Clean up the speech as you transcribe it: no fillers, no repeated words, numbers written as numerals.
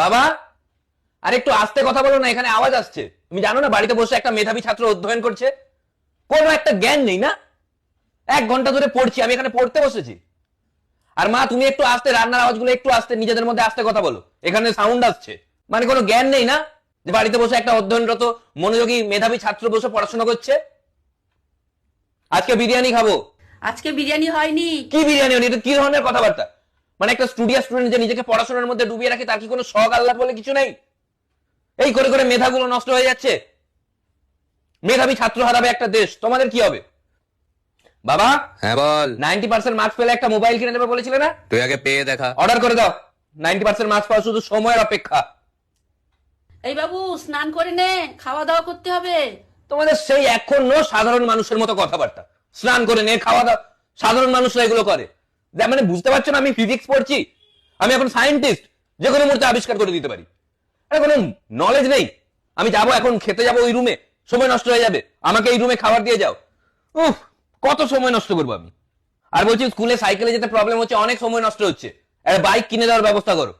বাবা, আর একটু আস্তে কথা বলো না, এখানে আওয়াজ আসছে। তুমি জানো না বাড়িতে বসে একটা মেধাবী ছাত্র অধ্যয়ন করছে? কোনো একটা জ্ঞান নেই না। 1 ঘন্টা ধরে পড়ছি, আমি এখানে পড়তে বসেছি। আর মা, তুমি একটু আস্তে, রান্নার আওয়াজগুলো একটু আস্তে, নিজেদের মধ্যে আস্তে কথা বলো, এখানে সাউন্ড আসছে। মানে কোনো জ্ঞান নেই না, যে বাড়িতে বসে একটা অধ্যয়নরত মনোযোগী মেধাবী ছাত্র বসে পড়াশোনা করছে। আজকে বিরিয়ানি খাবো। আজকে বিরিয়ানি হয়নি। কি বিরিয়ানি হয়নি? এটা কি ধরনের কথাবার্তা? মানে একটা স্টুডেন্ট যে নিজেকে পড়াশোনার মধ্যে ডুবিয়ে রাখে, তার কি কোনো শখ আহ্লাদ বলে কিছু নেই? এই করে করে মেধাগুলো নষ্ট হয়ে যাচ্ছে। মেধাবী ছাত্র হারাবে একটা দেশ, তোমাদের কি হবে? বাবা, হ্যাঁ বল। 90% মার্কস পেলে একটা মোবাইল কিনে দেবে বলেছিলে না? তুই আগে পেয়ে দেখা। অর্ডার করে দাও। 90% মার্কস পাওয়া শুধু সময়ের অপেক্ষা। এই বাবু, স্নান করে নে, খাওয়া দাওয়া করতে হবে। তোমাদের সেই এখনো সাধারণ মানুষের মতো কথাবার্তা। স্নান করে নে, খাওয়া দাওয়া। সাধারণ মানুষরা এগুলো করে। মানে বুঝতে পারছো না আমি ফিজিক্স পড়ছি? আমি এখন সায়েন্টিস্ট, যে কোনো মুহূর্তে আবিষ্কার করে দিতে পারি। আরে কোনো নলেজ নেই। আমি যাবো এখন, খেতে যাবো ওই রুমে, সময় নষ্ট হয়ে যাবে। আমাকে এই রুমে খাবার দিয়ে যাও। উফ, কত সময় নষ্ট করবো আমি। আর বলছি স্কুলে সাইকেলে যেতে প্রবলেম হচ্ছে, অনেক সময় নষ্ট হচ্ছে। একটা বাইক কিনে দেওয়ার ব্যবস্থা করো।